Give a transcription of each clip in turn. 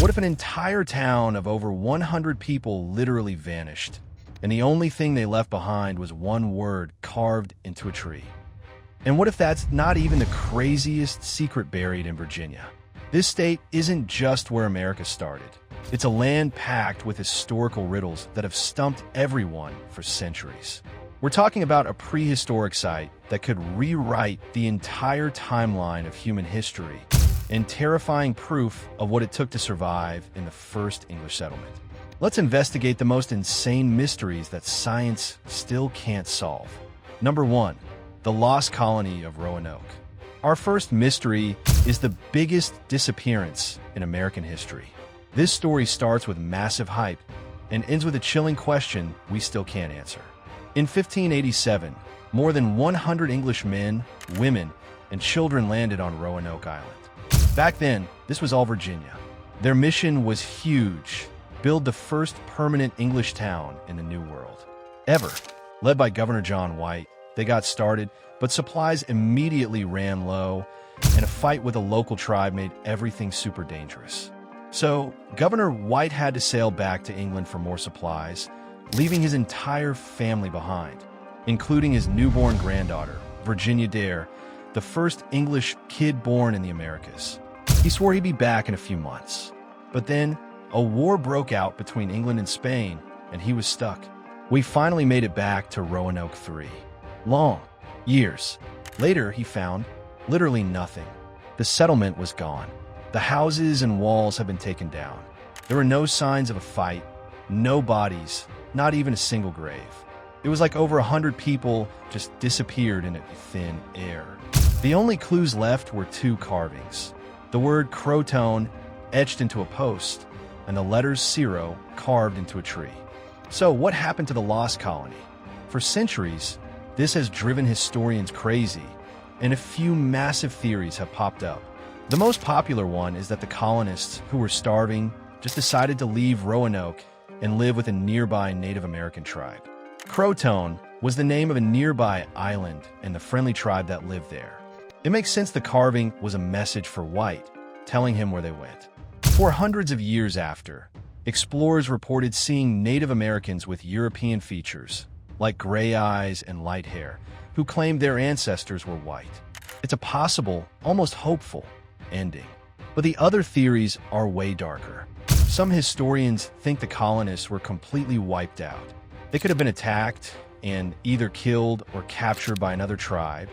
What if an entire town of over 100 people literally vanished, and the only thing they left behind was one word carved into a tree? And what if that's not even the craziest secret buried in Virginia? This state isn't just where America started. It's a land packed with historical riddles that have stumped everyone for centuries. We're talking about a prehistoric site that could rewrite the entire timeline of human history and terrifying proof of what it took to survive in the first English settlement. Let's investigate the most insane mysteries that science still can't solve. Number 1. The Lost Colony of Roanoke. Our first mystery is the biggest disappearance in American history. This story starts with massive hype and ends with a chilling question we still can't answer. In 1587, more than 100 English men, women, and children landed on Roanoke Island. Back then, this was all Virginia. Their mission was huge: build the first permanent English town in the New World ever. Led by Governor John White, they got started, but supplies immediately ran low, and a fight with a local tribe made everything super dangerous. So, Governor White had to sail back to England for more supplies, leaving his entire family behind, including his newborn granddaughter, Virginia Dare, the first English kid born in the Americas. He swore he'd be back in a few months. But then, a war broke out between England and Spain, and he was stuck. We finally made it back to Roanoke 3. Long years later, he found literally nothing. The settlement was gone. The houses and walls had been taken down. There were no signs of a fight, no bodies, not even a single grave. It was like over 100 people just disappeared into thin air. The only clues left were 2 carvings: the word Crowtone etched into a post, and the letters Ciro carved into a tree. So what happened to the Lost Colony? For centuries, this has driven historians crazy, and a few massive theories have popped up. The most popular one is that the colonists, who were starving, just decided to leave Roanoke and live with a nearby Native American tribe. Crowtone was the name of a nearby island and the friendly tribe that lived there. It makes sense the carving was a message for White, telling him where they went. For hundreds of years after, explorers reported seeing Native Americans with European features, like gray eyes and light hair, who claimed their ancestors were white. It's a possible, almost hopeful, ending. But the other theories are way darker. Some historians think the colonists were completely wiped out. They could have been attacked and either killed or captured by another tribe,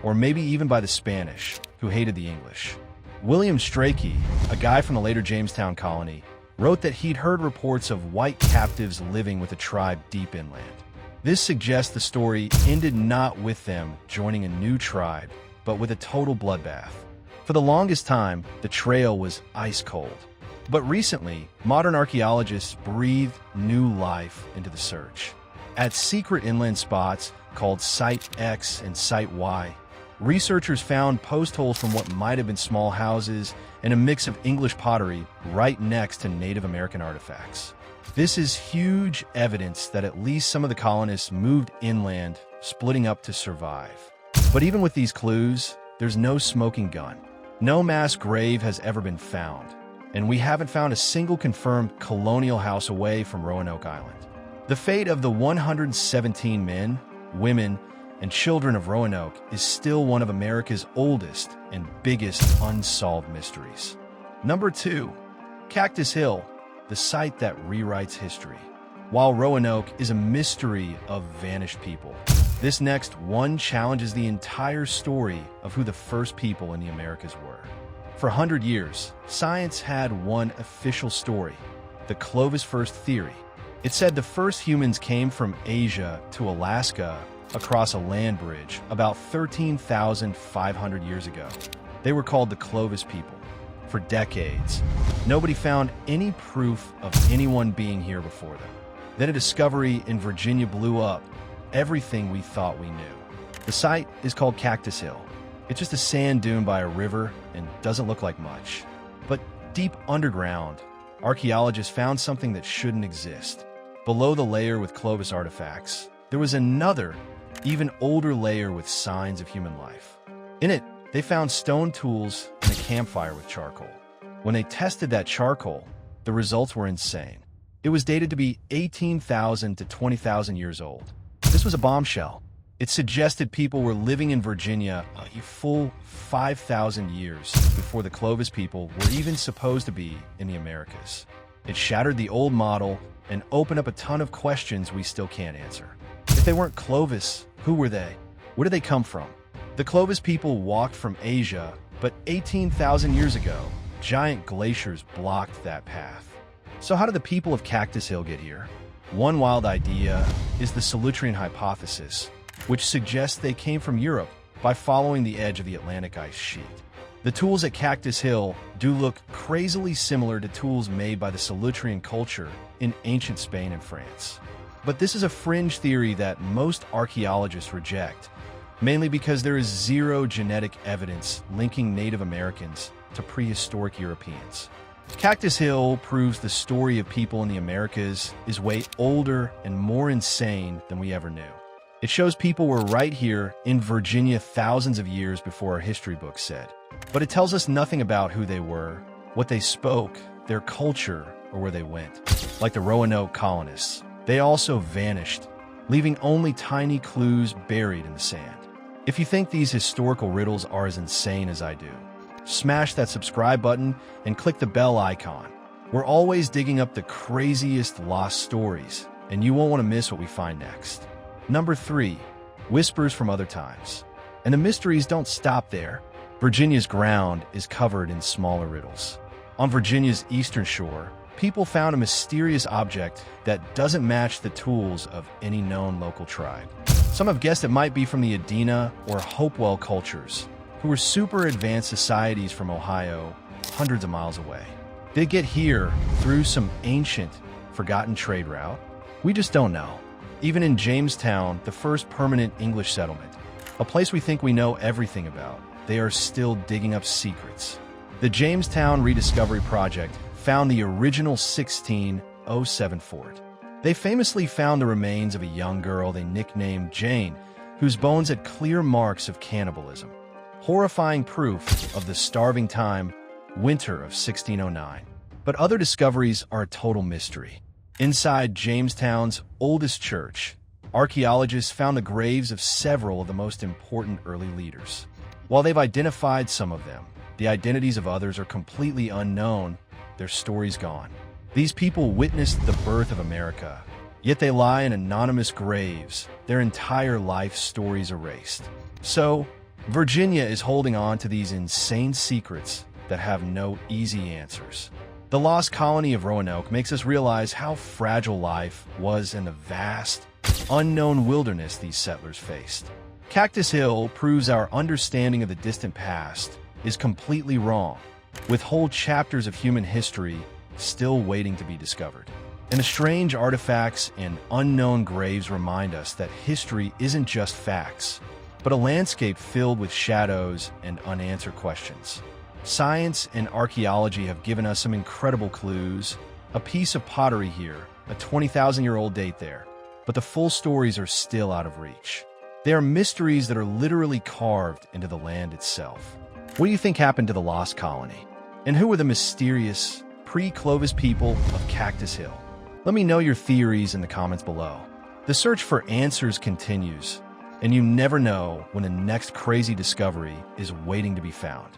or maybe even by the Spanish, who hated the English. William Strachey, a guy from the later Jamestown colony, wrote that he'd heard reports of white captives living with a tribe deep inland. This suggests the story ended not with them joining a new tribe, but with a total bloodbath. For the longest time, the trail was ice cold. But recently, modern archaeologists breathed new life into the search. At secret inland spots called Site X and Site Y, researchers found post holes from what might have been small houses and a mix of English pottery right next to Native American artifacts. This is huge evidence that at least some of the colonists moved inland, splitting up to survive. But even with these clues, there's no smoking gun. No mass grave has ever been found, and we haven't found a single confirmed colonial house away from Roanoke Island. The fate of the 117 men, women, and children of Roanoke is still one of America's oldest and biggest unsolved mysteries. Number 2. Cactus Hill, the site that rewrites history. While Roanoke is a mystery of vanished people, this next one challenges the entire story of who the first people in the Americas were. For 100 years, science had one official story, the Clovis First Theory. It said the first humans came from Asia to Alaska across a land bridge about 13,500 years ago. They were called the Clovis people. For decades, nobody found any proof of anyone being here before them. Then a discovery in Virginia blew up everything we thought we knew. The site is called Cactus Hill. It's just a sand dune by a river and doesn't look like much. But deep underground, archaeologists found something that shouldn't exist. Below the layer with Clovis artifacts, there was another, even older layer with signs of human life. In it, they found stone tools and a campfire with charcoal. When they tested that charcoal, the results were insane. It was dated to be 18,000 to 20,000 years old. This was a bombshell. It suggested people were living in Virginia a full 5,000 years before the Clovis people were even supposed to be in the Americas. It shattered the old model and opened up a ton of questions we still can't answer. If they weren't Clovis, who were they? Where did they come from? The Clovis people walked from Asia, but 18,000 years ago, giant glaciers blocked that path. So how did the people of Cactus Hill get here? One wild idea is the Solutrean hypothesis, which suggests they came from Europe by following the edge of the Atlantic ice sheet. The tools at Cactus Hill do look crazily similar to tools made by the Solutrean culture in ancient Spain and France. But this is a fringe theory that most archaeologists reject, mainly because there is zero genetic evidence linking Native Americans to prehistoric Europeans. Cactus Hill proves the story of people in the Americas is way older and more insane than we ever knew. It shows people were right here in Virginia thousands of years before our history books said. But it tells us nothing about who they were, what they spoke, their culture, or where they went. Like the Roanoke colonists, they also vanished, leaving only tiny clues buried in the sand. If you think these historical riddles are as insane as I do, smash that subscribe button and click the bell icon. We're always digging up the craziest lost stories, and you won't want to miss what we find next. Number 3, whispers from other times. And the mysteries don't stop there. Virginia's ground is covered in smaller riddles. On Virginia's eastern shore, people found a mysterious object that doesn't match the tools of any known local tribe. Some have guessed it might be from the Adena or Hopewell cultures, who were super advanced societies from Ohio, hundreds of miles away. They get here through some ancient, forgotten trade route. We just don't know. Even in Jamestown, the first permanent English settlement, a place we think we know everything about, they are still digging up secrets. The Jamestown Rediscovery Project found the original 1607 fort. They famously found the remains of a young girl they nicknamed Jane, whose bones had clear marks of cannibalism. Horrifying proof of the starving time, winter of 1609. But other discoveries are a total mystery. Inside Jamestown's oldest church, archaeologists found the graves of several of the most important early leaders. While they've identified some of them, the identities of others are completely unknown, their stories gone. These people witnessed the birth of America, yet they lie in anonymous graves, their entire life stories erased. So, Virginia is holding on to these insane secrets that have no easy answers. The lost colony of Roanoke makes us realize how fragile life was in the vast, unknown wilderness these settlers faced. Cactus Hill proves our understanding of the distant past is completely wrong, with whole chapters of human history still waiting to be discovered. And the strange artifacts and unknown graves remind us that history isn't just facts, but a landscape filled with shadows and unanswered questions. Science and archaeology have given us some incredible clues, a piece of pottery here, a 20,000-year-old date there, but the full stories are still out of reach. They are mysteries that are literally carved into the land itself. What do you think happened to the lost colony? And who were the mysterious, pre-Clovis people of Cactus Hill? Let me know your theories in the comments below. The search for answers continues, and you never know when the next crazy discovery is waiting to be found.